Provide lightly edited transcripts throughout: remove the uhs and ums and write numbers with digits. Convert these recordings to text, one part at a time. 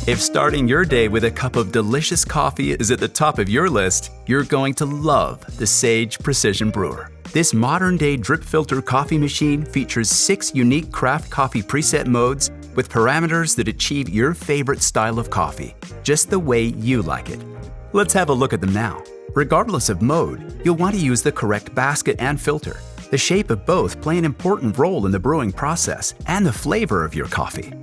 If starting your day with a cup of delicious coffee is at the top of your list, you're going to love the Sage Precision Brewer. This modern-day drip filter coffee machine features 6 unique craft coffee preset modes with parameters that achieve your favorite style of coffee, just the way you like it. Let's have a look at them now. Regardless of mode, you'll want to use the correct basket and filter. The shape of both play an important role in the brewing process and the flavor of your coffee.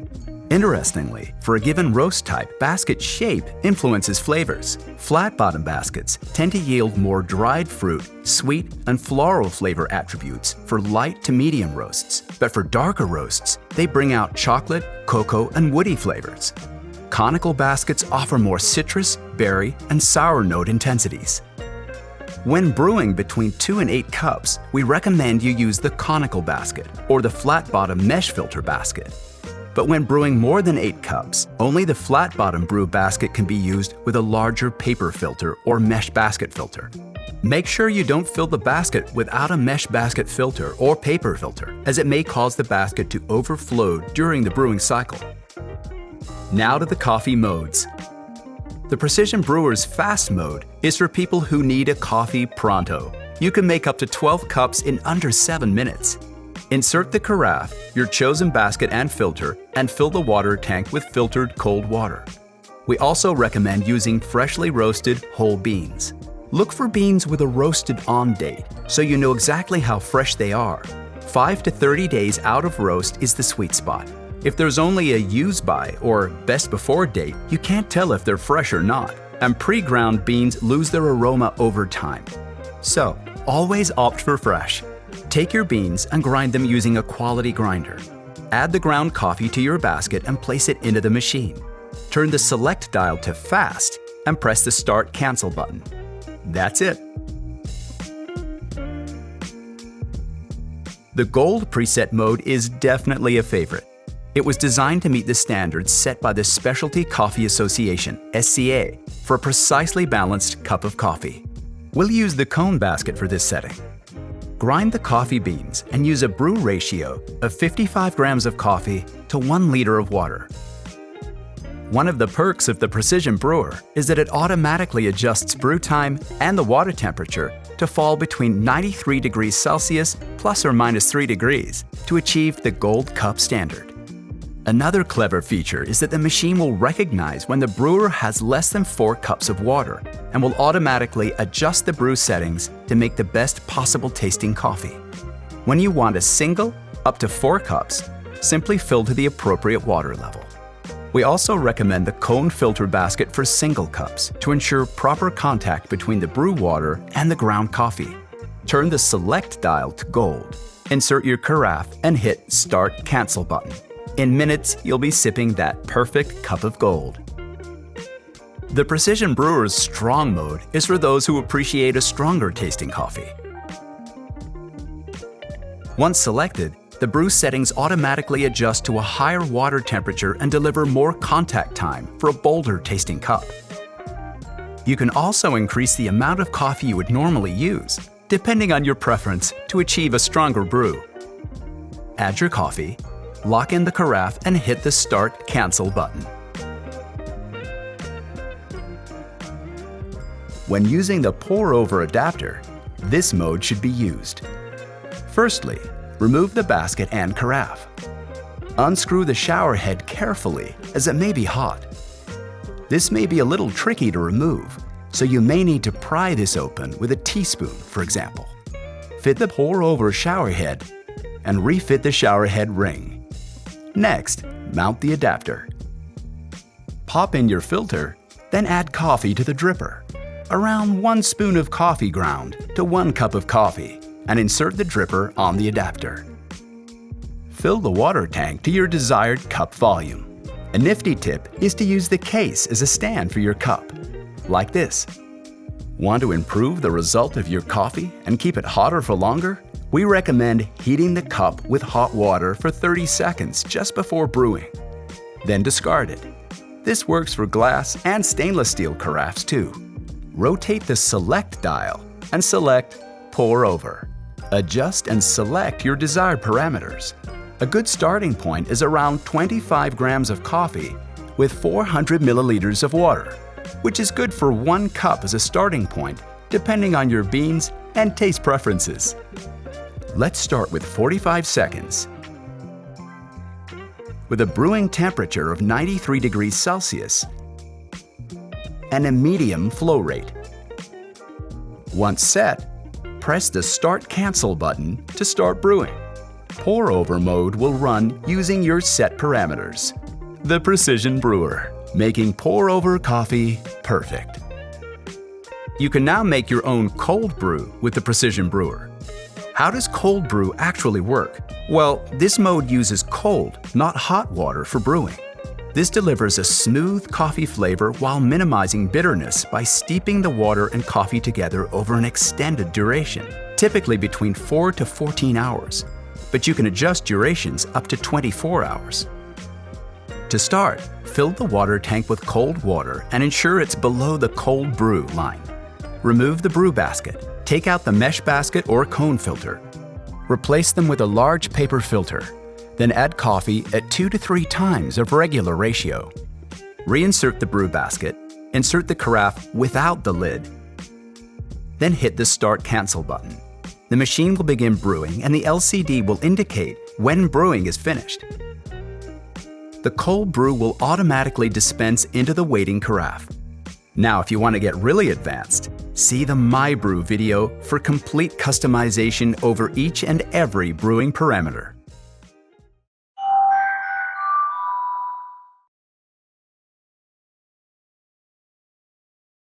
Interestingly, for a given roast type, basket shape influences flavors. Flat-bottom baskets tend to yield more dried fruit, sweet, and floral flavor attributes for light to medium roasts, but for darker roasts, they bring out chocolate, cocoa, and woody flavors. Conical baskets offer more citrus, berry, and sour note intensities. When brewing between 2 and 8 cups, we recommend you use the conical basket or the flat-bottom mesh filter basket. But when brewing more than 8 cups, only the flat-bottom brew basket can be used with a larger paper filter or mesh basket filter. Make sure you don't fill the basket without a mesh basket filter or paper filter, as it may cause the basket to overflow during the brewing cycle. Now to the coffee modes. The Precision Brewer's Fast mode is for people who need a coffee pronto. You can make up to 12 cups in under 7 minutes. Insert the carafe, your chosen basket and filter, and fill the water tank with filtered cold water. We also recommend using freshly roasted whole beans. Look for beans with a roasted on date, so you know exactly how fresh they are. 5 to 30 days out of roast is the sweet spot. If there's only a use by or best before date, you can't tell if they're fresh or not, and pre-ground beans lose their aroma over time. So, always opt for fresh. Take your beans and grind them using a quality grinder. Add the ground coffee to your basket and place it into the machine. Turn the select dial to fast and press the start cancel button. That's it. The gold preset mode is definitely a favorite. It was designed to meet the standards set by the Specialty Coffee Association, SCA, for a precisely balanced cup of coffee. We'll use the cone basket for this setting. Grind the coffee beans and use a brew ratio of 55 grams of coffee to 1 liter of water. One of the perks of the Precision Brewer is that it automatically adjusts brew time and the water temperature to fall between 93 degrees Celsius plus or minus 3 degrees to achieve the gold cup standard. Another clever feature is that the machine will recognize when the brewer has less than 4 cups of water and will automatically adjust the brew settings to make the best possible tasting coffee. When you want a single, up to 4 cups, simply fill to the appropriate water level. We also recommend the cone filter basket for single cups to ensure proper contact between the brew water and the ground coffee. Turn the select dial to gold, insert your carafe, and hit Start Cancel button. In minutes, you'll be sipping that perfect cup of gold. The Precision Brewer's Strong mode is for those who appreciate a stronger tasting coffee. Once selected, the brew settings automatically adjust to a higher water temperature and deliver more contact time for a bolder tasting cup. You can also increase the amount of coffee you would normally use, depending on your preference, to achieve a stronger brew. Add your coffee, lock in the carafe, and hit the Start Cancel button. When using the pour-over adapter, this mode should be used. Firstly, remove the basket and carafe. Unscrew the shower head carefully, as it may be hot. This may be a little tricky to remove, so you may need to pry this open with a teaspoon, for example. Fit the pour-over shower head and refit the shower head ring. Next, mount the adapter. Pop in your filter, then add coffee to the dripper. Around 1 spoon of coffee ground to 1 cup of coffee, and insert the dripper on the adapter. Fill the water tank to your desired cup volume. A nifty tip is to use the case as a stand for your cup, like this. Want to improve the result of your coffee and keep it hotter for longer? We recommend heating the cup with hot water for 30 seconds just before brewing. Then discard it. This works for glass and stainless steel carafes too. Rotate the select dial and select Pour Over. Adjust and select your desired parameters. A good starting point is around 25 grams of coffee with 400 milliliters of water, which is good for 1 cup as a starting point, depending on your beans and taste preferences. Let's start with 45 seconds. With a brewing temperature of 93 degrees Celsius and a medium flow rate. Once set, press the Start Cancel button to start brewing. Pour over mode will run using your set parameters. The Precision Brewer, making pour over coffee perfect. You can now make your own cold brew with the Precision Brewer. How does cold brew actually work? Well, this mode uses cold, not hot water for brewing. This delivers a smooth coffee flavor while minimizing bitterness by steeping the water and coffee together over an extended duration, typically between 4 to 14 hours, but you can adjust durations up to 24 hours. To start, fill the water tank with cold water and ensure it's below the cold brew line. Remove the brew basket, take out the mesh basket or cone filter. Replace them with a large paper filter. Then add coffee at 2 to 3 times of regular ratio. Reinsert the brew basket, insert the carafe without the lid. Then hit the Start Cancel button. The machine will begin brewing and the LCD will indicate when brewing is finished. The cold brew will automatically dispense into the waiting carafe. Now, if you want to get really advanced, see the My Brew video for complete customization over each and every brewing parameter.